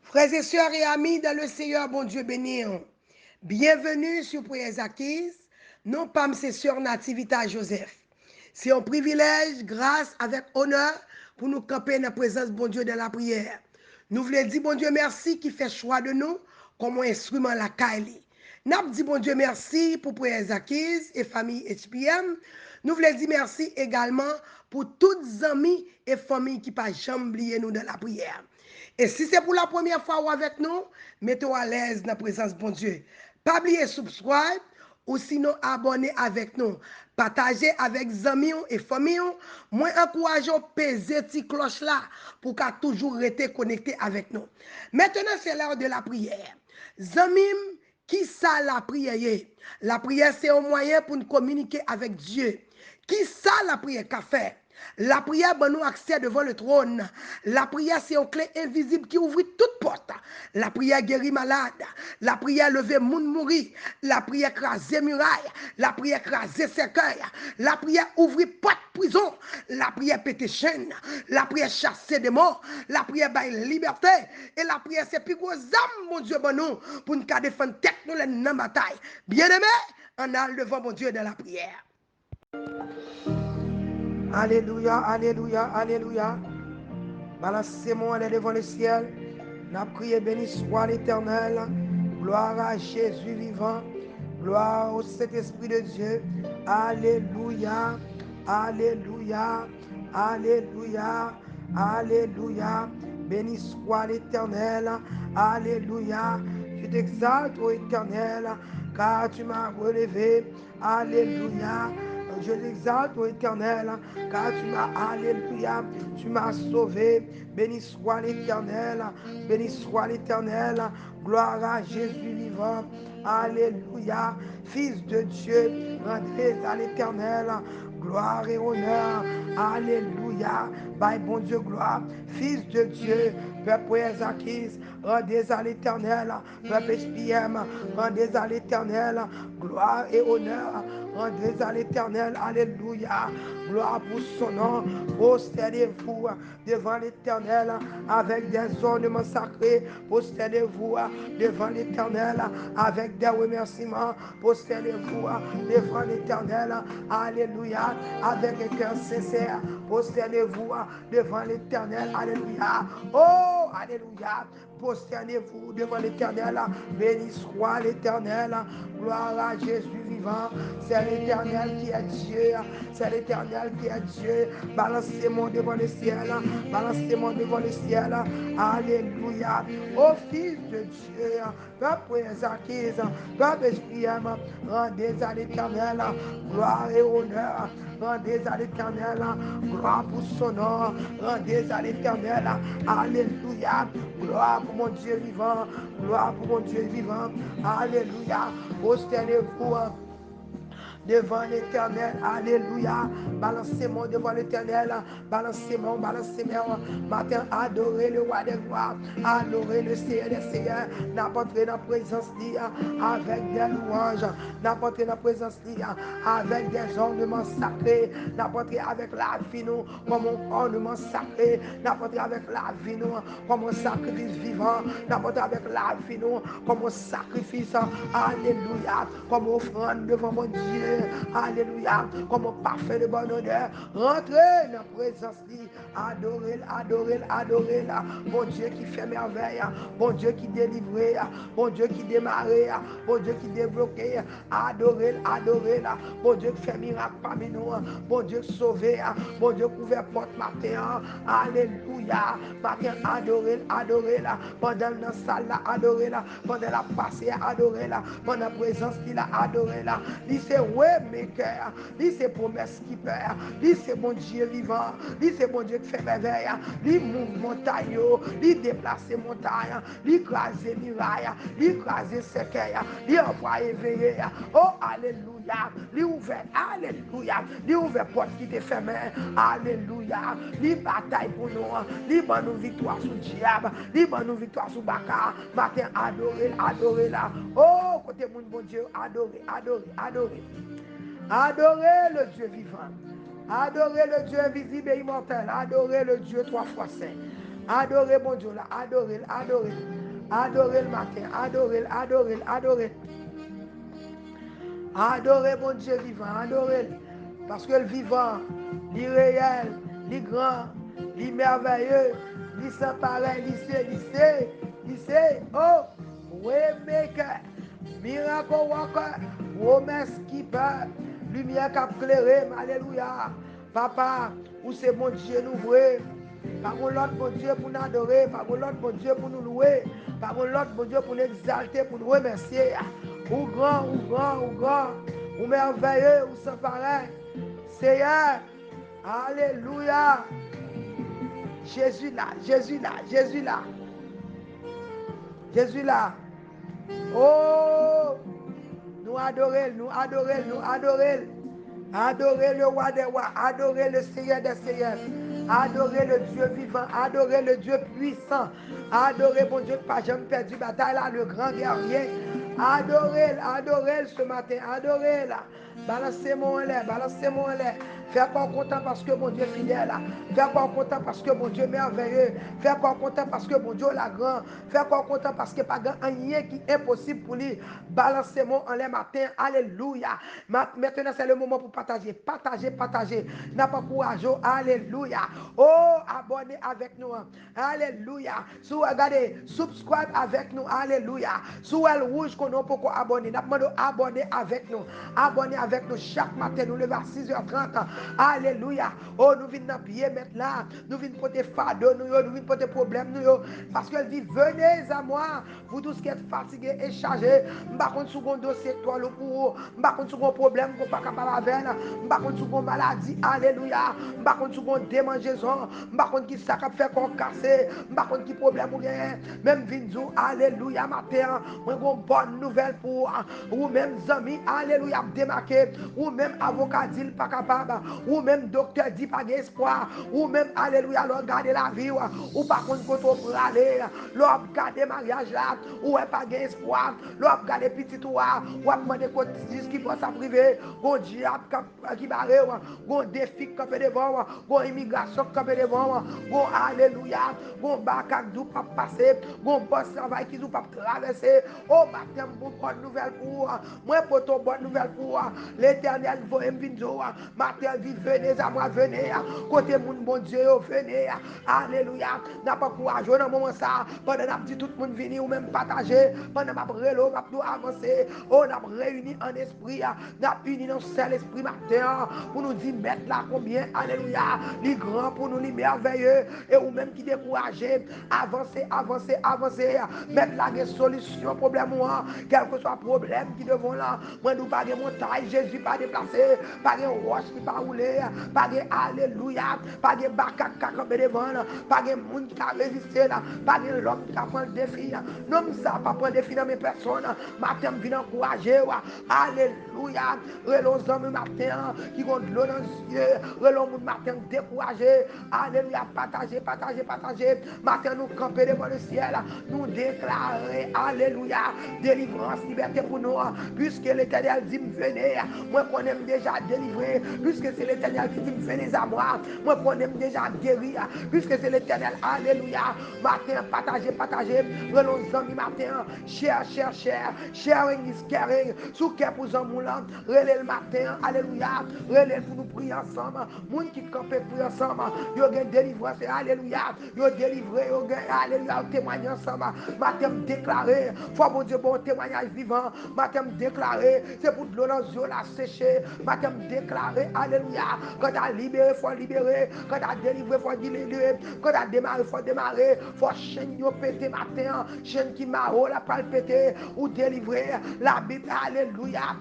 Frères et sœurs et amis dans le Seigneur, bon Dieu béni. Bienvenue sur Prières Acquises. Non pas mes sœurs Nativita Joseph. C'est un privilège, grâce, avec honneur, pour nous camper dans la présence de bon Dieu dans la prière. Nous voulons dire bon Dieu merci qui fait choix de nous comme un instrument la Kaili. Nous dit bon Dieu merci pour Prières Acquises et famille HPM. Nous voulons dire merci également pour toutes les amis et familles qui pas jamais oublié nous dans la prière. Et si c'est pour la première fois ou avec nous, mettez-vous à l'aise dans la présence de bon Dieu. Pas oublier subscribe ou sinon abonner avec nous. Partagez avec amis et familles. Moi, encourageons peser cette cloche là pour qu'à toujours rester connecté avec nous. Maintenant, c'est l'heure de la prière. Zamim, qui ça la prière? La prière, c'est un moyen pour nous communiquer avec Dieu. Qui ça la prière qu'a fait? La prière donne nous accès devant le trône. La prière, c'est une clé invisible qui ouvre toute porte. La prière guérit malade. La prière lever moun mourir. La prière craser muraille. La prière craser cercueil. La prière ouvrir porte prison. La prière péter chaîne. La prière chasser des morts. La prière bailler liberté. Et la prière, c'est plus gros âme, mon Dieu, bon nous, pour nous défendre tête nous dans la bataille. Bien-aimé, on a devant mon Dieu dans la prière. Alléluia, alléluia, alléluia. Balancez-moi devant le ciel. N'a prié, béni soit l'Éternel. Gloire à Jésus vivant. Gloire au Saint-Esprit de Dieu. Alléluia, alléluia, alléluia, alléluia. Béni soit l'Éternel. Alléluia. Je t'exalte, ô Éternel, car tu m'as relevé. Alléluia. Je l'exalte, ô Éternel, car tu m'as, alléluia, tu m'as sauvé. Béni soit l'Éternel, béni soit l'Éternel. Gloire à Jésus vivant. Alléluia. Fils de Dieu, rendez à l'Éternel gloire et honneur. Alléluia. By bon Dieu, gloire. Fils de Dieu, peuple acquise, rendez à l'Éternel. Peuple SPM, rendez à l'Éternel. Gloire et honneur. Rendez à l'Éternel. Alléluia. Gloire pour son nom. Prosternez-vous devant l'Éternel avec des ornements sacrés. Prosternez-vous devant l'Éternel avec des remerciements. Prosternez-vous devant l'Éternel. Alléluia. Avec un cœur sincère. Prosternez-vous devant l'Éternel. Alléluia. Oh, alléluia. Prosternez-vous devant l'Éternel. Béni soit l'Éternel. Gloire à Jésus vivant. C'est l'Éternel qui est Dieu. C'est l'Éternel qui est Dieu. Balancez-moi devant le ciel. Balancez-moi devant le ciel. Alléluia. Ô Fils de Dieu, peuple acquise, peuple SPM, rendez à l'Éternel gloire et honneur. Rendez à l'Éternel gloire pour son nom. Rendez à l'Éternel. Alléluia. Gloire pour mon Dieu vivant. Gloire pour mon Dieu vivant. Alléluia. Prosternez-vous devant l'Éternel. Alléluia. Balancez-moi devant l'Éternel. Balancez-moi, balancez-moi. Matin, adorez le roi des gloires. Adorez le Seigneur des seigneurs. N'apportez dans la présence avec des louanges. N'apportez dans la présence avec des ornements sacrés. N'apportez avec la vie nous comme un ornement sacré. N'apportez avec la vie nous comme un sacrifice vivant. N'apportez avec la vie nous comme un sacrifice. Alléluia. Comme offrande devant mon Dieu. Alléluia. Comme parfait de bonne odeur. Rentrez dans la présence. Adorez, adorez, adorez. Bon Dieu qui fait merveille. Bon Dieu qui délivre. Bon Dieu qui démarre. Bon Dieu qui débloque. Adorez, adorez. Bon Dieu qui fait miracle parmi nous. Bon Dieu qui sauve. Bon Dieu qui ouvre porte matin. Alléluia. Matin, adorez, adorez. Pendant la salle, adorez. Pendant la passée, adorez. Pendant la présence qu'il a adoré. Lui c'est ouais maker. Lui c'est promesse qui perd. Lui c'est bon Dieu vivant. Lui c'est bon Dieu qui fait merveille. Lui move montagne. Lui déplace montagne. Lui craser muraille. Lui craser cercueil. Lui envoie éveiller. Oh alléluia. Lui ouvert. Alléluia. Lui ouvert porte qui te fermée. Alléluia. Lui bataille pour nous. Lui bonne nous victoire sur diable. Lui bonne nous victoire sur Baka. Matin adorez, adorez là. Oh côté mon bon Dieu, adorez, adorez, adorez. Adorez le Dieu vivant. Adorez le Dieu invisible et immortel. Adorez le Dieu trois fois saint. Adorez mon Dieu là. Adorez, adorez. Adorez le matin, adorez, adorez, adorez. Adorez mon Dieu vivant, adorez. Parce que le vivant, il est réel, il est grand, il est merveilleux, il est sans pareil, il sait, oh, waymaker, miracle worker, promise keeper, lumière qui a éclairé, alléluia. Papa, où c'est mon Dieu nous vrai. Par mon l'autre bon Dieu pour nous adorer, par mon l'autre bon Dieu pour nous louer, par mon l'autre bon Dieu pour nous exalter, pour nous remercier. Ou grand, ou grand, ou grand, ou merveilleux, ou sans pareil. Seigneur, alléluia. Jésus là, Jésus là, Jésus là. Jésus là. Oh, nous adorer, nous adorer, nous adorer. Adorer le roi des rois, adorer le Seigneur des seigneurs, adorer le Dieu vivant, adorer le Dieu puissant, adorer mon Dieu, pas jamais perdu bataille là, le grand guerrier. Adorez ce matin, adorez là. Balancez-moi en l'air, balancez-moi en l'air. Fais pas content parce que mon Dieu est fidèle. Fais pas content parce que mon Dieu est merveilleux. Fais pas content parce que mon Dieu est la grand. Fais pas content parce que pas rien qui est impossible pour lui. Balancez-moi en l'air matin. Alléluia. Maintenant, c'est le moment pour partager. Partager, partager. N'a pas courage. Alléluia. Oh, abonnez avec nous. Alléluia. Si vous regardez, subscribe avec nous. Alléluia. Si vous êtes rouge, qu'on a pour abonner. N'a pas abonner avec nous. Abonnez avec nous chaque matin. Nous levons à 6h30. Alléluia. Oh, nous venons dans pied maintenant. Nous venons porter fardeau. Nous venons porter problème. Parce qu'elle dit, venez à moi. Vous tous qui êtes fatigués et chargés. Par contre, sur un dossier, toi, le pour vous. Par contre, sur un problème, vous ne pouvez pas capable avec. Par contre, sur une maladie. Alléluia. Par contre, sur une démangeaison. Par contre, qui ça fait qu'on casse. Par contre, qui problème ou rien. Même Vinzou. Alléluia. Matin. Moi, j'ai une bonne nouvelle pour vous. Même amis. Alléluia. Démarqué. Ou même avocat dit pas capable. Ou même docteur dit pas d'espoir. Ou même, alléluia, l'on garde la vie. Ou par contre, quand on peut aller. L'on garde mariage là. Ou pas d'espoir. L'on garde petit ou a demandé qu'on dise qui pense à privé. Gon diable qui barre. Gon défi qui peut devant. Gon immigration qui peut devant. Gon alléluia. Gon bakak d'où pas passer. Gon boss travail qui d'où pas traverser. Oh, matin, bonne nouvelle pour moi. Pour ton bonne nouvelle pour l'éternel. Vous me vinzo. Matin, venez à moi, venez. Côté mon bon Dieu, venez. Alléluia. N'a pas courage dans le moment ça. Pendant que dit tout le monde venir ou même partager. Pendant que nous avons avancé. On a réuni en esprit. On a uni dans seul esprit matin. Pour nous dire mettre là combien. Alléluia. Les grands pour nous, les merveilleux. Et ou même qui découragés. Avancer, avancer, avancer. Mettre là des solutions, problème. Quel que soit le problème qui devant là. Moi, nous pas de montagne. Jésus pas déplacé. Pas de roche qui pas rouler. Pas de alléluia. Pas de bakak qui devant. Pas de monde qui a résisté là. Pas de l'homme qui a pris le défi. Non, ça pas prendre défi dans mes personnes. Matin, je viens encourager. Alléluia. Relons hommes matin qui ont de l'eau dans les yeux. Relons mon matin découragé. Alléluia. Partager, partager, partager. Matin, nous camper devant le ciel. Nous déclarer. Alléluia. Délivrance, liberté pour nous. Puisque l'éternel dit, venez. Moi, qu'on aime déjà délivré. Puisque c'est l'éternel qui dit, venez à moi. Moi, qu'on aime déjà guérir. Puisque c'est l'éternel. Alléluia. Matin, partager, partager. Relons amis matin. Cher, cher, cher. Sharing is caring. Sous cœur pour Zamoulan. Relais le matin. Alléluia. Relais pour nous prier ensemble. Moun qui campe prier ensemble. Yo gagne délivrance. Alléluia. Yo délivré. Yo gagne. Alléluia. Témoigner ensemble. Matin, déclarer. Foi bon Dieu, bon témoignage vivant. Matin, déclarer. C'est pour de l'eau dans les yeux la sécher. Matin, déclarer. Alléluia. Quand tu as libéré, il faut libérer. Quand tu as délivré, il faut délivrer. Quand tu as démarré, il faut démarrer. Il faut chaîne yo péter matin. Chaîne qui m'a la pas péter. Ou délivrer. La Bible. Alléluia.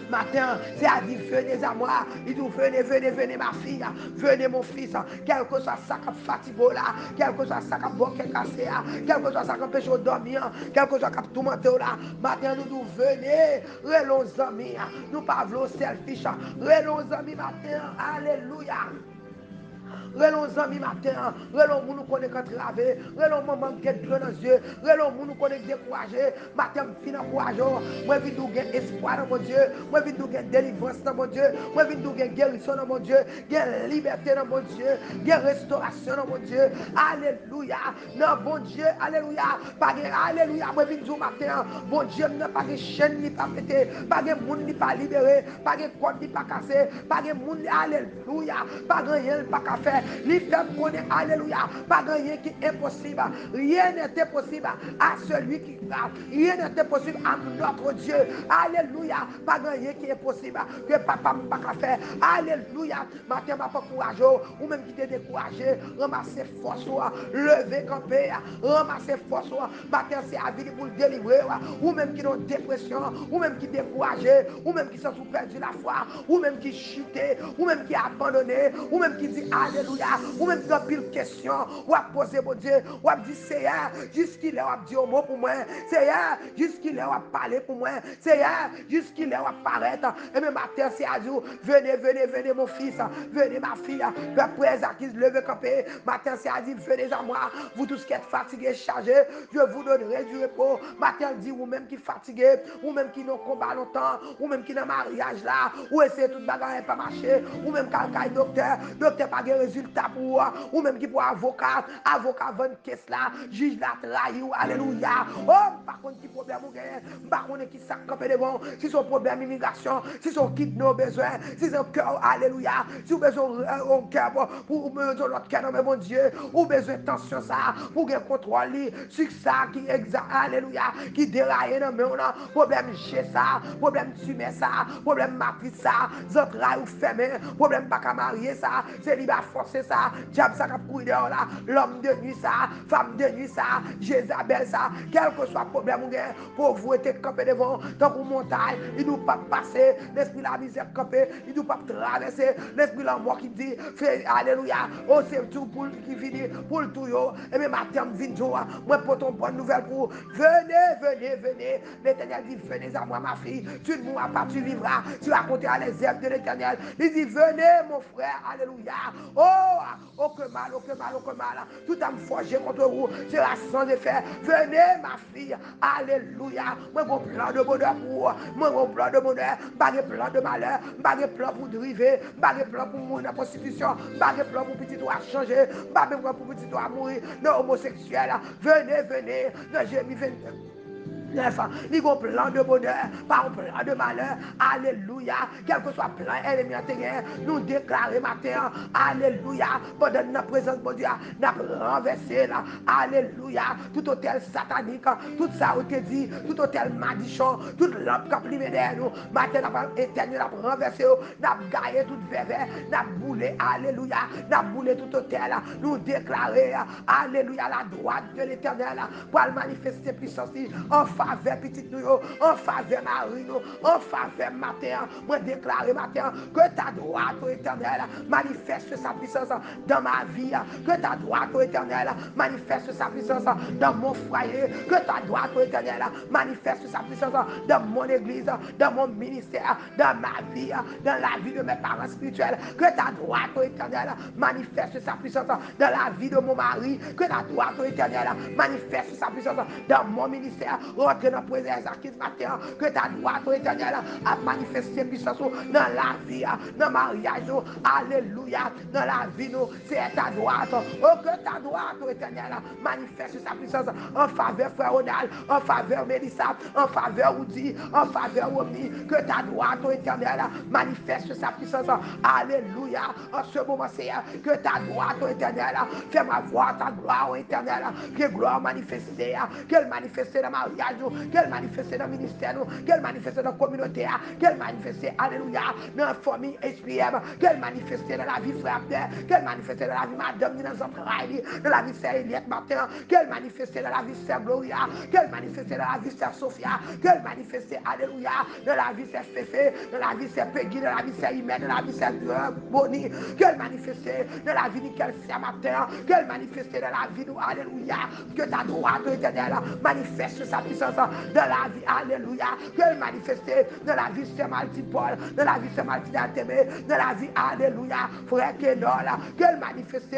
Matin, c'est à dire venez à moi. Il dit venez, venez, venez ma fille. Venez mon fils. Quel que soit ça qui fatigue là. Quel que soit ça qui bloque cassé là. Quel que soit ça qui empêche de dormir. Quel que soit ça qui tourmente là. Matin, nous nous venez. Relons amis. Nous pas voulons selfish. Relons amis matin. Alléluia. relons amis matin, relons nous connaît qu'à traver, relons maman qui est dans les yeux, relons nous connaît découragé, matin fin encourageant, moi vite nous gain espoir dans mon Dieu, moi vite nous gain délivrance dans mon Dieu, moi vite nous gain guérison dans mon Dieu, gain liberté dans mon Dieu, gain restauration dans mon Dieu. Alléluia. Non bon Dieu, alléluia. Pas alléluia, moi vite nous matin, bon Dieu, n'a pas de chaîne ni pas pété, pas de monde ni pas libéré, pas de code ni pas cassé, pas de monde alléluia, pas de rien pas qu'à faire. Li fait connaître alléluia, pas de rien qui est impossible. Rien n'est impossible à celui qui croit. Rien n'est impossible à notre Dieu. Alléluia, pas de rien qui est possible que papa n'a pas qu'à faire. Alléluia, matin papa courageux ou même qui t'est découragé, ramasser force, lever camper, ramasser force, matin c'est à vie pour le délivrer, ou même qui ont dépression, ou même qui découragé, ou même qui sont perdu la foi, ou même qui chuté, ou même qui abandonné, ou même qui dit alléluia, ou même qui a pile question, ou a posé mon Dieu, ou a dit Seigneur, jusqu'il est, ou a dit un mot pour moi, Seigneur, jusqu'il est, ou a parlé pour moi, Seigneur, jusqu'il est, ou a paraître, et même matin c'est à dire, venez, venez, venez mon fils, venez ma fille, après acquise levé campé, matin c'est à dire, venez à moi, vous tous qui êtes fatigués, chargés, je vous donnerai du repos, matin dit, ou même qui fatigué, ou même qui n'ont combat longtemps, ou même qui dans mariage là, ou essayer toute bagarre pas marcher, ou même quelqu'un docteur pas de résultat pour, ou même qui pour avocat vendre caisse là, juge là trahi, alléluia. Oh, par contre qui problème ou gagne, par contre qui ça camper devant, si son problème immigration, si son kit nos besoins, si son cœur alléluia, si vous besoin un cœur pour besoin l'autre cœur mais mon Dieu, ou besoin de tension ça pour gagner contrôle sur ça qui exact alléluia, qui déraille dans mais on a problème chez ça, problème tuer ça, problème matrice ça, entrailles ou fermé, problème pas qu'à marier ça, c'est lui va forcer ça, diable ça qui courir dehors là, l'homme de nuit ça, femme de nuit ça, Jézabel ça, quel que soit problème ou gain, pour vous être campé devant, tant qu'on montagne, il ne doit pas passer, l'esprit de la misère campé, il ne doit pas traverser, l'esprit de la mort qui dit, fait alléluia, oh c'est tout pour qui finit, pour le tout yo, et même à terme vinjo, moi pour ton bonne nouvelle pour, venez, venez, venez, l'Éternel dit, venez à moi ma fille, tu ne mourras pas, tu vivras, tu raconteras les œuvres de l'Éternel, il dit, venez mon frère, alléluia, oh que mal, oh que mal, oh que mal, tout a me forgé contre vous, sera sans effet, venez ma fille, alléluia, moi mon plan de bonheur pour vous, moi mon plan de bonheur, pas de plan de malheur, pas de plan pour driver, pas de plan pour mourir dans la prostitution, pas de plan pour petit doigt changer, pas de plan pour petit doigt mourir dans homosexuel, venez, venez, dans Jérémie 29. Il y a un plan de bonheur, pas un plan de malheur. Alléluia. Quel que soit plan ennemi en terre, nous déclarons matin. Alléluia. Pendant notre présence, mon Dieu, nous avons renversé là. Alléluia. Tout hôtel satanique, tout ça a été dit, tout hôtel madichon, toute lampe qui a privé derrière nous. Matin, nous avons éteint, nous avons renversé, nous avons gaillé tout verre, nous avons boulé. Alléluia. Nous avons boulé tout hôtel. Nous déclarons, alléluia, la droite de l'éternel pour manifester puissance en faveur petit nous, en faveur Marie nous, en faveur matin. Moi déclare matin que ta droite au éternel manifeste sa puissance dans ma vie, que ta droite au éternel manifeste sa puissance dans mon foyer, que ta droite au éternel manifeste sa puissance dans mon église, dans mon ministère, dans ma vie, dans la vie de mes parents spirituels, que ta droite au éternel manifeste sa puissance dans la vie de mon mari, que ta droite au éternel manifeste sa puissance dans mon ministère, rentre dans la présence à ce matin, que ta droite au éternel a manifesté puissance dans la vie, dans le mariage, alléluia, dans la vie, c'est ta droite, oh que ta droite au éternel manifeste sa puissance en faveur frère Ronald, en faveur Mélissa, en faveur Oudi, en faveur Omni, que ta droite au éternel manifeste sa puissance, alléluia, en ce moment Seigneur, que ta droite au éternel, fais-moi voir ta gloire au éternel, que gloire manifestée, qu'elle manifeste dans le mariage, qu'elle manifeste dans le ministère, qu'elle manifeste dans la communauté, qu'elle manifeste, alléluia, dans la famille SPM, qu'elle manifeste dans la vie frère, qu'elle manifeste dans la vie madame, dans les entrailles, dans la vie sœur Eliette Martin, qu'elle manifeste dans la vie sœur Gloria, qu'elle manifeste dans la vie sœur Sophia, qu'elle manifeste, alléluia, dans la vie sœur Féfé, dans la vie sœur Peggy, dans la vie sœur Imen, dans la vie sœur Bonnie, qu'elle manifeste dans la vie de Nickel Matin, qu'elle manifeste dans la vie de alléluia, que ta droite éternelle manifeste sa puissance puissance dans la vie, alléluia, qu'elle manifeste dans la vie de Martin Paul, dans la vie de Martin Atémé, dans la vie, alléluia, frère Kenol, qu'elle manifeste.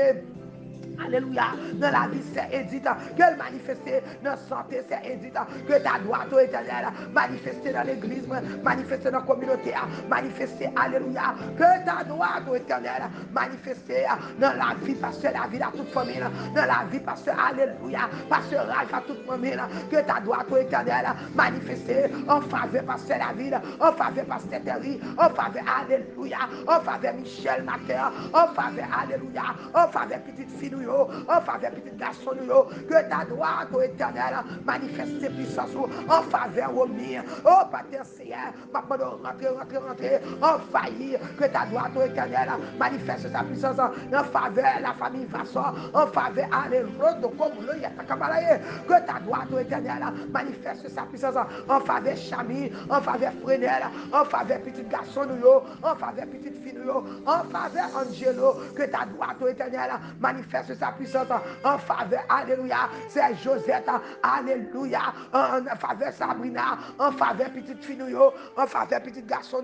Alléluia, dans la vie, c'est Edith, qu'elle manifeste dans la santé, c'est Edith, que ta droite au éternel, manifester dans l'église, manifester dans la communauté, manifester, alléluia, que ta droite au éternel, manifester dans la vie, parce que la vie à toute famille, dans la vie, parce que, alléluia, parce que Ralph à toute famille, que ta droite au éternel, manifester en faveur, parce que la vie, en faveur, parce que Terry, en faveur, alléluia, en faveur, Michel Mater, en faveur, alléluia, en faveur, petite fille, en faveur petit garçon, que ta droite au éternel manifeste ses puissances en faveur au mien. Oh, Père Seigneur, maintenant rentrer, en faillir, que ta droite au éternel manifeste sa puissance en faveur la famille Vasson, en faveur, alléluia, que ta droite au éternel manifeste sa puissance en faveur Chami, en faveur Frenel, en faveur petit garçon, en faveur petite fille, en faveur Angelo, que ta droite au éternel manifeste sa puissance en faveur, alléluia, c'est Josette, alléluia, en faveur Sabrina, en faveur petite fille, en faveur petit garçon,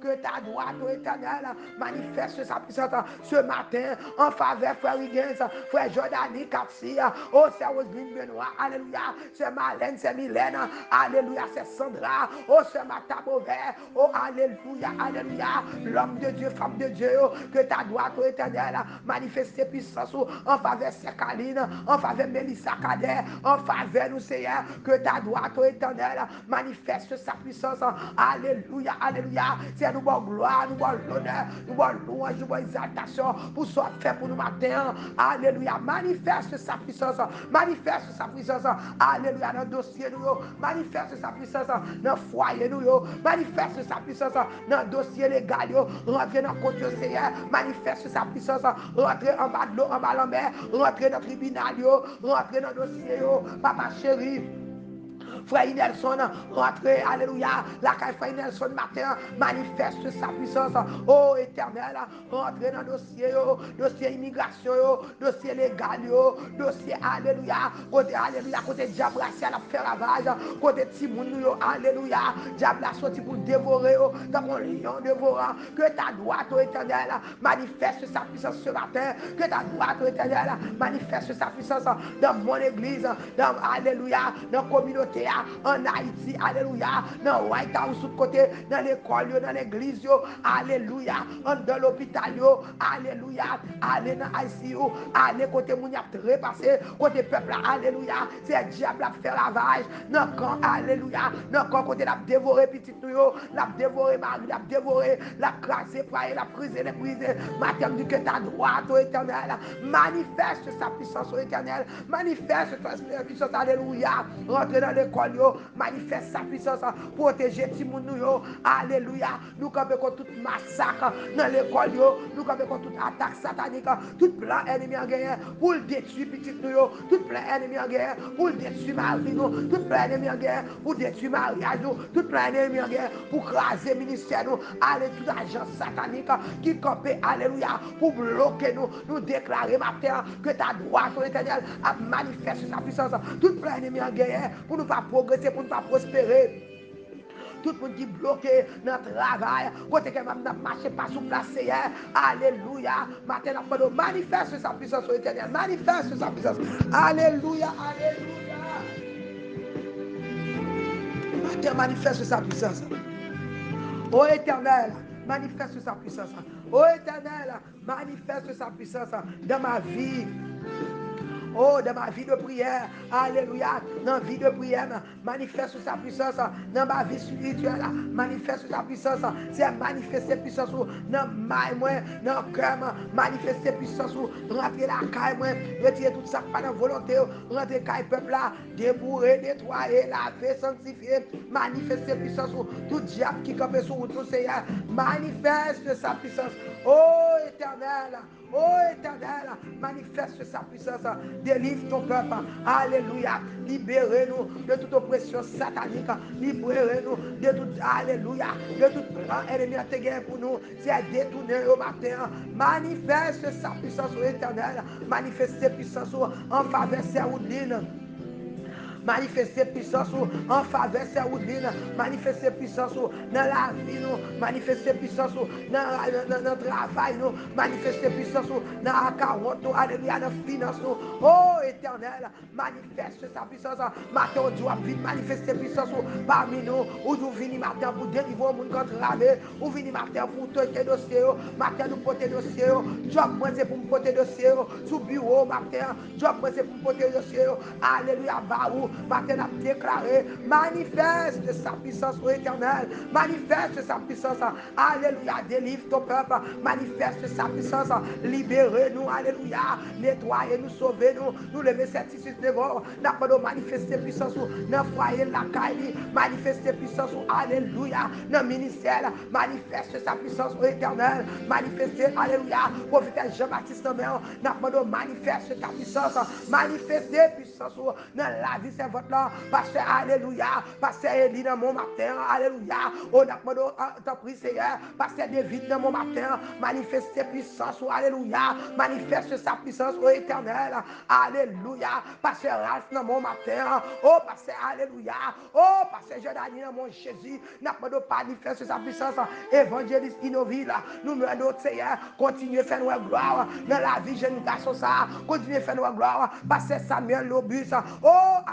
que ta droite au éternel manifeste sa puissance ce matin, en faveur frère Higgins, frère Jordani Kapsi, oh c'est Roselyne Benoît, alléluia, c'est Marlène, c'est Mylène, alléluia, c'est Sandra, oh c'est Martha Beauvais, oh alléluia, alléluia, l'homme de Dieu, femme de Dieu, que ta droite au éternel manifeste ses puissances en faveur Sekaline, en faveur Mélissa Kader, en faveur nous Seigneur, que ta droite au éternel manifeste sa puissance, alléluia, alléluia, c'est nous bon gloire, nous bon l'honneur, nous bon louange, nous bon exaltation, pour ce fait pour nous matin, alléluia, manifeste sa puissance, alléluia, dans le dossier nous, manifeste sa puissance, dans le foyer nous, manifeste sa puissance, dans le dossier légal, rentre dans le compte Seigneur, manifeste sa puissance, rentre en bas de l'eau, en bas de la mer, rentre dans le tribunal, rentre dans le dossier, papa chéri. Frère Nelson, rentrez, alléluia, la caille Frère Nelson matin, manifeste sa puissance, oh éternel, rentrez dans le dossier immigration, dossier légal, dossier, alléluia, côté diable racial a fait ravage, côté Timoun, alléluia, diable a sorti pour dévorer, dans mon lion dévorant, que ta droite, oh éternel, manifeste sa puissance ce matin, que ta droite, oh éternel, manifeste sa puissance dans mon église, dans, alléluia, dans la communauté, en Haïti, alléluia, dans White House, sous côté, dans l'école, dans l'église, alléluia, dans l'hôpital, alléluia, allez dans ICU, allez côté moun a repassé, côté peuple, alléluia, c'est diable a fait ravage, dans camp, alléluia, dans camp côté l'a dévoré petit nous, l'a dévoré Marie, l'a dévoré, l'a crasé, l'a brisé, l'a brisé, matin dit que ta droite au éternel, manifeste sa puissance au éternel, manifeste sa puissance, alléluia, rentre dans l'école, manifeste sa puissance, protéger Timoun nous, alléluia, nous campons contre tout massacre dans l'école, nous campons contre toute attaque satanique, tout plan ennemi en guerre pour le détruire petit nous, tout plan ennemi en guerre pour le détruire Marie nous, tout plan ennemi en guerre pour détruire mariage nous, tout plan ennemi en guerre pour craser ministère nous, allez tout agent satanique qui campait, alléluia, pour bloquer nous, nous déclarer matin que ta droite au éternel a manifesté sa puissance, tout plan ennemi en guerre pour nous pas progresser, pour ne pas prospérer. Tout le monde qui est bloqué dans le travail, côté que même n'a marché pas sous place, alléluia. Maintenant, nous manifeste sa puissance au éternel, manifeste sa puissance. Alléluia, alléluia. Maintenant, manifeste sa puissance. Ô éternel, manifeste sa puissance. Ô éternel, manifeste sa puissance dans ma vie. Oh, dans ma vie de prière, alléluia, dans ma vie de prière, manifeste sa puissance, dans ma vie spirituelle, manifeste sa puissance, c'est manifester puissance dans ma moi, dans le cœur, manifester puissance, rentrer la caille, retirer tout ça par la volonté, rentrer la caille peuple là, débourer, nettoyer, laver, sanctifier, manifester puissance, tout diable qui campe sur tout Seigneur, manifeste sa puissance, oh éternel, manifeste sa puissance. Délivre ton peuple. Alléluia. Libérez-nous de toute oppression satanique. Libérez-nous de tout, alléluia, de tout plan ennemi à te pour nous. C'est détourné au matin. Manifeste sa puissance au éternel. Manifeste sa puissance en faveur de Saoudine. manifester puissance en faveur de Woodline, manifester puissance dans la vie, manifester puissance dans le travail, manifester puissance dans la carotte, alléluia, dans la finance. Oh éternel, manifeste sa puissance. Matin, tu vas venir manifester puissance parmi nous. Ou nous venons matin pour délivrer le monde contre ramé. Ou venons matin pour porter dossier. Matin, nous porter dossier. Job, moi, c'est pour me porter dossier. Sous bureau, matin. Job, moi, c'est pour me porter dossier. Alléluia, Barou. Matin, a déclaré. Manifeste sa puissance, ô éternel. Manifeste sa puissance. Alléluia, délivre ton peuple. Manifeste sa puissance. Libérez-nous. Alléluia. Nettoyez-nous, sauvez-nous. Nous lever cette ici devant. N'a pas de manifester puissance. Dans foyer la caille. Manifester puissance. Alléluia. Dans ministère. Manifeste sa puissance, ô éternel. Manifester. Alléluia. Prophète Jean-Baptiste. N'a pas de manifester ta puissance. Manifester puissance. Dans la vie, c'est votre là. Pasteur, alléluia. Pasteur Elie dans mon matin. Alléluia. On n'a pas de ta prie, Seigneur. Pasteur David dans mon matin. Manifester puissance. Alléluia. Manifeste sa puissance, ô éternel. Alléluia. Pasteur Ralph dans mon matin. Oh, pasteur, alléluia. Oh, pasteur Jordani dans mon Jésus. N'a pas de manifester sa puissance. Évangéliste Innoville. Nous me notre Seigneur. Continuez à faire nos gloire dans la vie jeune garçon ça. Continuez à faire nos gloire. Pasteur Samuel Lobus. Oh,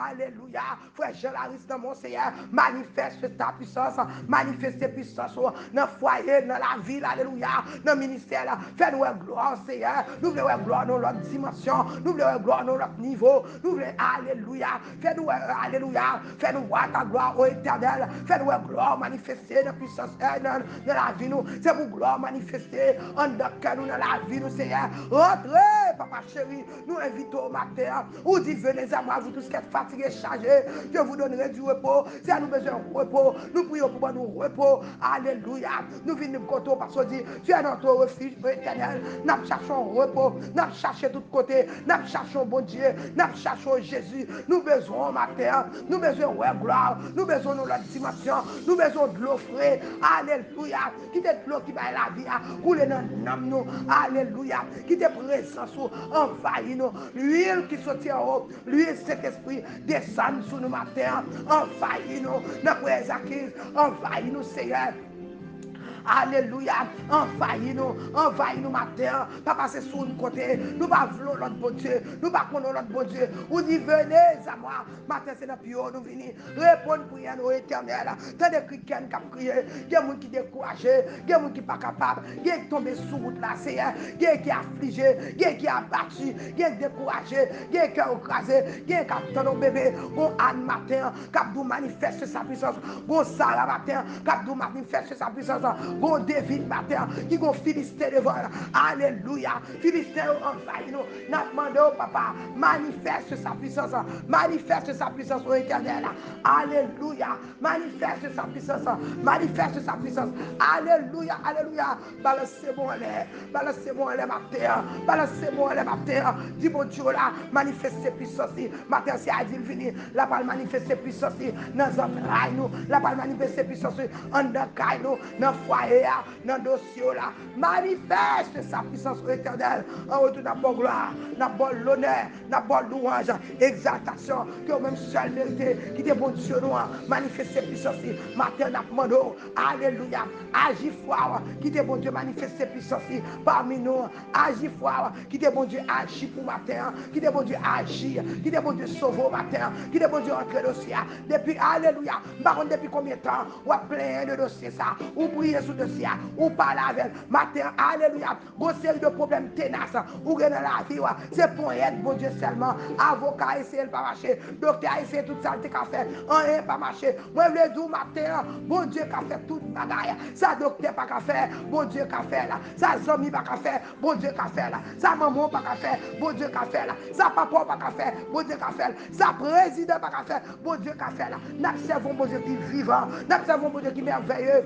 alléluia. Frère Jean-Laris dans mon Seigneur. Manifeste ta puissance. Manifeste puissance dans le foyer, dans la ville. Alléluia. Dans le ministère. Fais-nous gloire, Seigneur. Nous voulons gloire dans notre dimension. Nous voulons gloire dans notre niveau. Nous voulons, alléluia. Fais-nous, alléluia. Fais-nous voir ta gloire au éternel. Fais-nous gloire manifester dans la puissance dans la vie. C'est pour gloire manifester en nous dans la vie, nous, Seigneur. Rentrez, papa chéri. Nous invitons au matin. Ou dit, venez à moi, vous tous qui êtes fatigués, chargés. Je vous donnerai du repos. Si nous besoin de repos, nous prions pour nous repos. Alléluia. Nous venons de parce que dit, tu es notre refuge éternel. Nous cherchons repos. Nous cherchons de tous côtés. Nous cherchons bon Dieu. Nous cherchons Jésus. Nous besoin au matin. Nous besoin de gloire. Nous besoin de la dimension. Nous besoin de l'eau frais. Alléluia. Qui est l'eau qui va la vie. Couler dans nous. Alléluia. Qui est présence. Envahit nous. L'huile qui sortit en haut. L'huile, cet esprit, descend sur nous matin. Envahit nous. Notre présence. Envahit nous, Seigneur. Alléluia. Envahis nous matin. Pas passer sur une côté. Nous pas voulons l'autre bon Dieu. Nous pas connaissons l'autre bon Dieu. Ou dit venez à moi. Matin c'est dans pio nous venons. Répondre prière nous éternel. Tant de chrétiens qui ont crié. Il y a des gens qui découragés. Il y a des gens qui ne sont pas capables. Il y a des gens qui tombent sous route là. Il y a des gens qui sont affligés. Il y a des gens qui sont abattus. Il y a des gens qui sont découragés. Il y a des gens qui sont écrasés. Il y a des gens qui attendent bébé. Bon Anne matin. Qui manifeste sa puissance. Bon Sarah matin. Qui manifeste sa puissance. Bon David matin, qui gon Philistin devant. Alléluia. Philistin envahit nous. N'a demandé au papa, manifeste sa puissance. Manifeste sa puissance au éternel. Alléluia. Manifeste sa puissance. Manifeste sa puissance. Alléluia. Alléluia. Balancez-moi l'air. Balancez-moi l'air matin. Balancez-moi l'air matin. Dis bon Dieu là, manifeste puissance. Matin, c'est à dire venir. La parole manifeste puissance. Dans notre rail nous. La parole manifeste puissance. En dans nous. Dans foyer. Dans le dossier là, manifeste sa puissance éternelle. En retour n'a pas gloire, n'a pas l'honneur, n'a pas louange, exaltation, que même seul mérité, qui est bon Dieu noir, manifeste puissance. Matin n'a pas alléluia, agis fort, qui est bon Dieu, manifeste puissance parmi nous, agis fort, qui est bon Dieu, agis pour matin, qui est bon Dieu, agir, qui est bon Dieu, sauver au matin, qui est bon Dieu, entrer dans le dossier. Depuis, alléluia, par depuis combien de temps, on a plein de dossiers ça, ou prier sur le dossier. Ou parler avec matin, alléluia, une série de problèmes tenaces, ou dans la vie, c'est pour être bon Dieu seulement. Avocat essayer de pas marcher, docteur essayer tout ça, il a fait, rien pas marcher. Moi, je veux dire matin, bon Dieu qui a fait toute bagaille. Ça, docteur pas qu'à faire, bon Dieu qui a fait là. Ça, zombie pas qu'à faire, bon Dieu qui a fait là. Ça, maman pas qu'à faire, bon Dieu qui a fait là. Ça, papa pas qu'à faire, bon Dieu qui a fait là. Ça, président pas qu'à faire, bon Dieu qui a fait là. Nous observons bon Dieu qui est vivant, nous observons bon Dieu qui est merveilleux.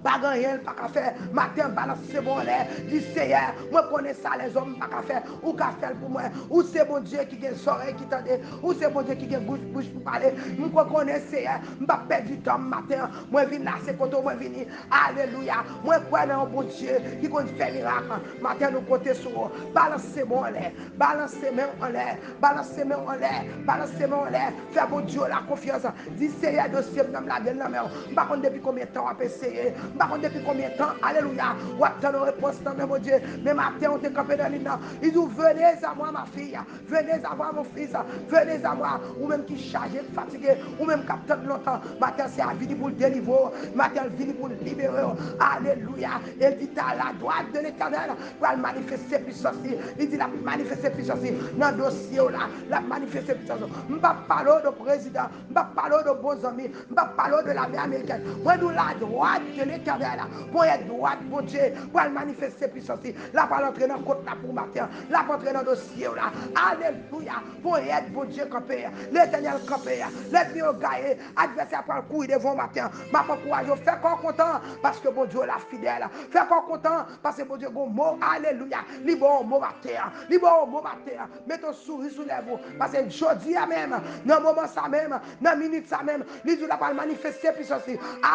pas rien pas qu'à faire. Matin, balance c'est bon l'air. Dis Seigneur, moi connais ça, les hommes pas qu'à faire. Ou qu'à faire pour moi. Ou c'est bon Dieu qui a oreille qui t'entend. Ou c'est bon Dieu qui a bouche pour parler. Moi connais Seigneur, je pas perdre du temps matin. Moi viens là, c'est quand moi venir. Alléluia. Moi crois dans un bon Dieu qui compte faire miracle. Matin, nous comptons sur vous. Balancez moi en l'air. Balancez mains en l'air. Balancez mains en l'air. Balancez mains en l'air. Fais bon Dieu la confiance. Dis Seigneur, dossier, je la gueule la mer. Je ne sais pas depuis combien de temps on peut essayer. Je ne sais pas depuis combien de temps. Alléluia. On attend nos réponses dans mon Dieu. Mais matin, on est campé dans l'île. Ils disent venez à moi, ma fille. Venez à moi, mon fils. Venez à moi. Ou même qui chargé, fatigué. Ou même qui attend longtemps. Matin, c'est à venir pour le délivrer. Matin, elle vient pour le libérer. Alléluia. Elle dit à la droite de l'Éternel pour manifester puissance. Il dit la manifester puissance dans le dossier là. La manifester puissance. Je ne vais pas parler de président. Je ne vais pas parler de bons amis. Je ne vais pas parler de l'armée américaine. Pour nous la droite de l'Éternel. Pour être droite pour Dieu. Pour manifester puissance. Là, pour entrer dans le côte là pour matin. Là, pour entrer dans le dossier là. Alléluia. Pour être pour Dieu campé. L'Éternel campé. L'ennemi au gaillé. Adversaire prend le coup devant matin. Ma pas courage. Fais encore content parce que bon Dieu est la fidèle. Fais encore content parce que bon Dieu bon mot. Alléluia. Libre au mot matin. Libre au mot matin. Mets ton sourire sur les lèvres. Parce que jeudi à même. Dans le moment ça même. Dans la minute ça même. L'idée la pas manifester puissance.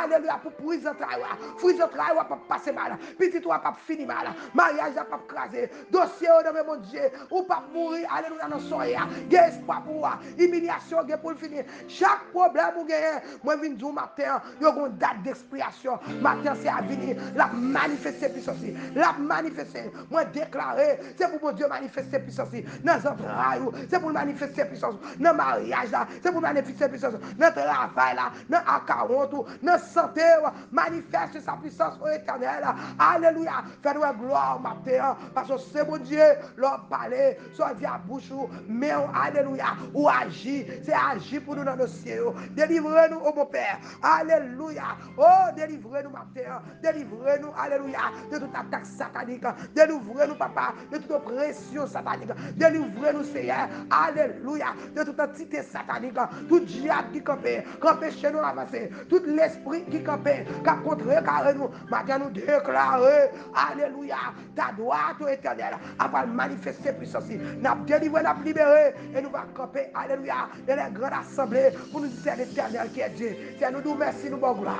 Alléluia. Pour prise en travail. Prise en travail va pas passer mal. Petit toi pas finir mal. Mariage va pas craser. Dossier dans mon Dieu. Ou pas mourir. Alléluia dans son soir. Gain espoir pour moi. Humiliation pour le finir. Chaque problème ou gain. Moi viens du matin. Il y a une date d'expiration. Matin c'est à venir. La manifester puissance. La manifester. Moi déclarer. C'est pour mon Dieu manifester puissance. Dans les entrailles. C'est pour manifester puissance. Dans le mariage là. C'est pour manifester puissance. Dans le travail là. Dans le 40. Dans la santé. Manifeste sa puissance au éternel. Alléluia. Fais-nous gloire matin. Parce que c'est mon Dieu. Leur parler. Soit dit à bouche. Mais alléluia. Ou agir. C'est agir pour nous dans nos cieux. Délivrez-nous, oh mon Père. Alléluia. Oh, délivrez-nous, matin. Délivrez-nous, alléluia, de toute attaque satanique. Délivrez-nous, papa, de toute oppression satanique. Délivrez-nous, Seigneur. Alléluia. De toute entité satanique. Tout diable qui campait. Campait chez nous avancer. Tout l'esprit qui campait. Qui a contrecarré nous. Maintenant, nous déclarer. Alléluia. Ta droite au éternel. Après manifester puissance. Nous avons délivré, nous avons libéré. Et nous allons camper. Alléluia. Dans les grandes assemblées. Pour nous dire c'est l'éternel qui est Dieu. C'est nous merci, nous bon gloire.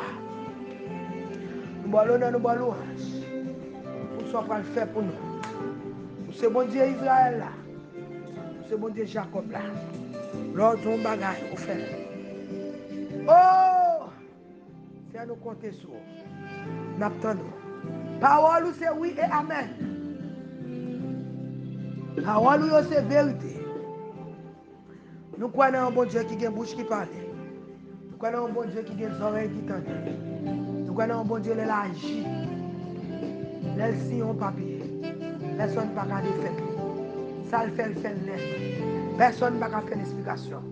Nous bon l'honneur, nous bon louange. Pour ce qu'on fait pour nous. Pour ce bon Dieu Israël là. Pour ce bon Dieu Jacob là. Lors ton bagage, au fait. Oh! C'est à nous compter sur. Nous attendons. Parole c'est oui et amen. Parole c'est vérité. Nous croyons en un bon Dieu qui a une bouche qui parle. Nous croyons en un bon Dieu qui a des oreilles qui tendent. Nous croyons en un bon Dieu qui agit. Les signes en papier. Personne ne va pas faire. Ça le fait net. Personne ne va pas faire l'explication.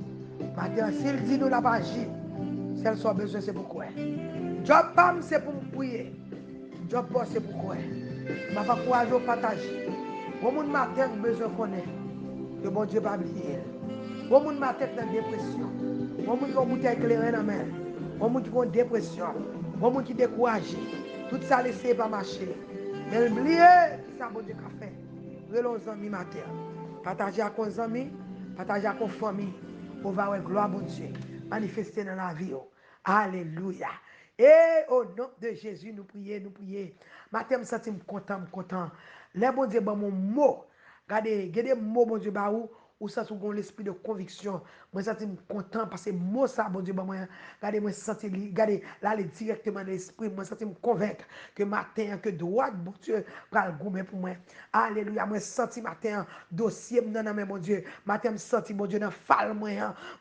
Maintenant, s'il dit nous l'avons agi, celle soit besoin, c'est pourquoi. Job Pam, c'est pour prier. Job Boss, c'est pourquoi. Je vais courage au partager. Au monde matin, besoin de connaître que bon Dieu va oublier. Au monde matin, dans la dépression. Au monde qui a une bouteille éclairée dans la main. Au monde qui a une dépression. Au monde qui est découragé. Tout ça, laissez pas marcher. Mais oubliez qui ça, bon Dieu, a fait. Relons les amis matin. Partagez avec vos amis. Partagez avec vos familles. On va avoir gloire, bon Dieu. Manifester dans la vie. Alléluia. Et au nom de Jésus, nous prions, nous prions. Matin, je me sens content. Les bon Dieu, mon mot. Regardez, des mots, bon Dieu, ou ça, sous l'esprit de conviction. Moi, je suis content parce que moi, ça, bon Dieu, regardez, moi, regardez, là, aller directement dans l'esprit. Moi, je suis convaincu que matin, que droite, bon Dieu, va le gommer pour moi. Alléluia. Moi, je sens matin, dossier, mon Dieu. Matin, je sens, mon Dieu, dans fall, moi,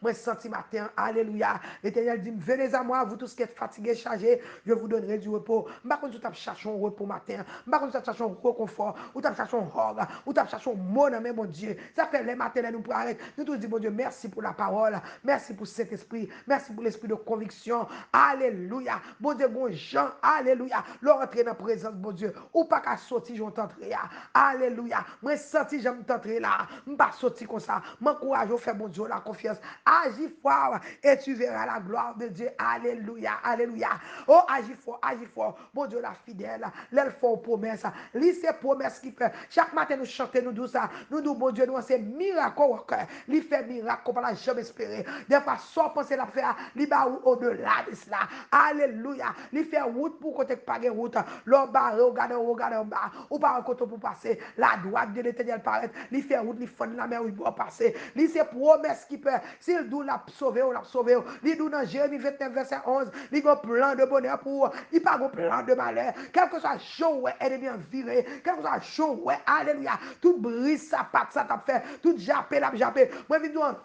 je sens matin, alléluia. L'Éternel dit, venez à moi, vous tous qui êtes fatigués, chargés, je vous donnerai du repos. Je ne sais pas si tu cherches un repos matin. Je ne sais pas si tu cherches un reconfort, ou tu cherches un robe, ou tu cherches un mot dans mon Dieu. Ça fait les matins, nous paraît. Nous te disons, bon Dieu, merci pour la parole. Merci pour cet esprit. Merci pour l'esprit de conviction. Alléluia. Bon Dieu, bon Jean. Alléluia. L'entrer dans la présence, bon Dieu. Ou pas qu'à sortir, j'en t'entrer. Alléluia. Moi, senti, j'aime t'entrer là. Je ne pas sortir comme ça. M'encourage au faire, bon Dieu, la confiance. Agis fort et tu verras la gloire de Dieu. Alléluia. Alléluia. Oh, agis fort, agis fort. Bon Dieu, la fidèle. L'elle fort promesse. Lis ces promesses qui fait. Chaque matin, nous chantons, nous disons ça. Nous disons, bon Dieu, nous, c'est miracle au cœur. Il fait miracle qu'on n'a jamais espéré. Des fois, sans penser la faire, il va au-delà de cela. Alléluia. Il fait route pour côté pas de route. L'homme barré, regarde en bas. Ou pas un côté pour passer. La droite de l'éternel paraît. Il fait route, il fait la mer où il doit passer. Il c'est promesse qui peut. S'il doit l'a sauver, on l'a sauvé. Il doit dans Jérémie 29, verset 11. Il a un plan de bonheur pour. Il pas un plan de malheur. Quel que soit chaud, ouais, elle est bien virée. Quel que soit chaud, ouais, alléluia. Tout brise sa patte, ça t'a fait. Tout jappé, la jappé. Moi, je dis en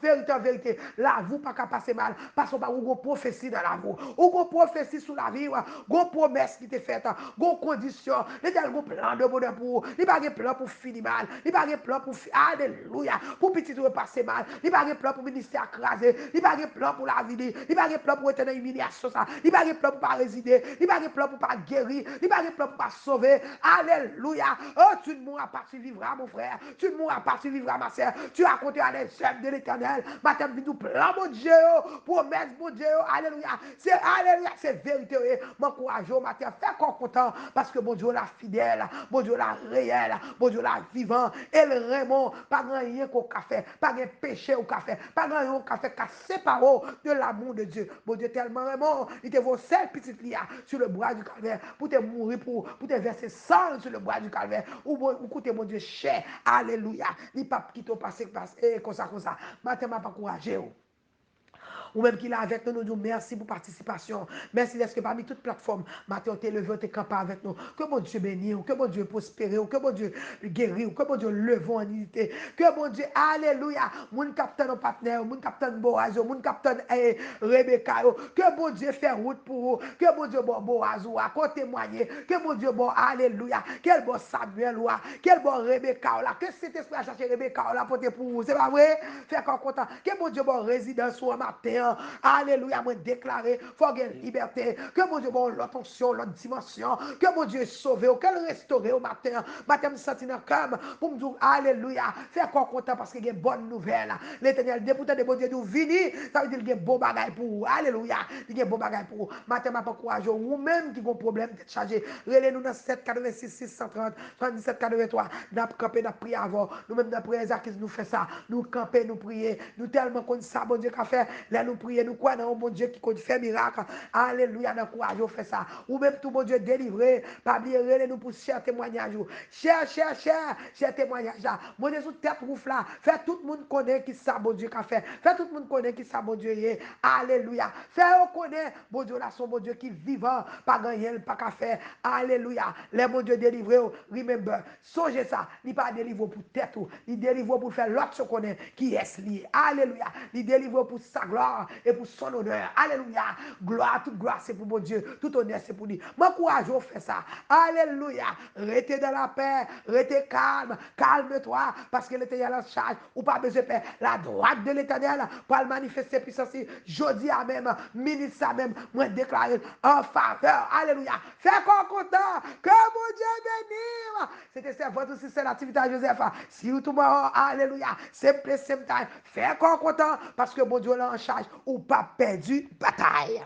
vérité, la vous pas qu'à passer mal. Parce qu'on pas une prophétie dans la vous. Une prophétie sur la vie, une promesse qui t'est faite, une condition. Il y a un plan de bonheur pour. Il n'y a pas de plan pour finir mal. Il n'y a pas de plan pour. Alléluia. Pour petit tout passer mal. Il n'y a pas de plan pour ministère écrasé. Il n'y a pas de plan pour la vie. Il n'y a pas de plan pour être dans l'humiliation. Il n'y a pas de plan pour pas résider. Il n'y a pas de plan pour pas guérir. Il n'y a pas de plan pour pas sauver. Alléluia. Oh, tu ne mourras pas, tu vivras, mon frère. Tu ne mourras pas, tu vivras, ma soeur. Tu as compté à les œuvres de l'éternel. Matin, nous plan, mon Dieu. Promesse, mon Dieu. Alléluia. C'est alléluia. C'est vérité. M'encourage au matin. Fais qu'on content. Parce que mon Dieu, la fidèle. Mon Dieu, la réelle. Mon Dieu, la vivant. Et le Raymond. Pas grand rien qu'au café. Pas grand péché au café. Pas grand rien au café. Qu'à séparer de l'amour de Dieu. Mon Dieu, tellement Raymond. Il te vaut seul petit lia sur le bras du calvaire. Pour te mourir, pour te verser sang sur le bras du calvaire. Ou écoutez, mon Dieu, cher. Alléluia. Ni pas qui t'ont passé comme ça, comme ça. Matin, m'a pas encouragé. Ou même qu'il est avec nous, nous disons merci pour la participation. Merci d'être que parmi toutes les plateformes, matin, tu es levé, tu es capable avec nous. Que mon Dieu bénisse, que mon Dieu prospère, que mon Dieu guérit, que mon Dieu lève en unité. Que mon Dieu, alléluia, mon capitaine, mon partenaire, mon capitaine Boaz, mon capitaine Rebecca, que mon Dieu fait route pour vous, que mon Dieu bon Boaz, qu'on témoigne, que mon Dieu bon, alléluia, quel bon Samuel, quel bon Rebecca, que cet esprit a cherché Rebecca, là, pour vous, c'est pas vrai? Fait qu'on content, que mon Dieu bon résidence au matin. Alléluia, moi déclarer, faut qu'il y ait liberté, que mon Dieu, bon, l'autre onction, l'autre dimension, que mon Dieu sauve, qu'elle restaure au matin, matin, me sentir dans comme, pour me dire, alléluia, faire qu'on content parce qu'il y a une bonne nouvelle. L'éternel, député de bon Dieu, nous vini, ça veut dire qu'il y a un bon bagage pour vous, alléluia, il y a un bon bagage pour vous. Matin, m'a pas courageux, ou même qui ont un problème de charger, relez-nous dans 786 630 77 83, nous avons campé, nous avons prié avant, nous-mêmes, nous avons prié, nous fait ça, nous camper, nous prier, nous tellement qu'on ça, bon Dieu, qu'a fait, nous prions, nous croyons dans un bon Dieu qui peut faire miracle. Alléluia, nous courage, on fait ça. Ou même tout bon Dieu délivré, pas oublier, nous pour cher témoignage. Cher témoignage. Mon Dieu, sous tête rouf là, fait tout le monde connaît qui ça, bon Dieu, qu'a fait. Fait tout le monde connaît qui ça, bon Dieu, est. Alléluia. Fait reconnaître, bon Dieu, là, son bon Dieu qui vivant, pas gagné, pas qu'à faire. Alléluia. Les bon Dieu délivré, remember. Songez ça, il pas délivré pour tête, il délivre pour faire l'autre se connaît qui est lié. Alléluia. Il délivre pour sa gloire et pour son honneur. Alléluia. Gloire, toute gloire, c'est pour mon Dieu. Tout honneur, c'est pour lui. Mon courage, on fait ça. Alléluia. Restez dans la paix. Restez calme. Calme-toi. Parce que l'éternel en charge. Ou pas besoin de paix. La droite de l'éternel pour le manifester puissance. Jeudi à même. Ministre à même. Moi déclarer en faveur. Alléluia. Fais qu'on content. Que mon Dieu bénisse. C'était servante aussi, c'est l'activité à Joseph. Si vous tomorrow, alléluia. Simple, same time. Fais qu'on content. Parce que mon Dieu là en charge ou pas perdu bataille.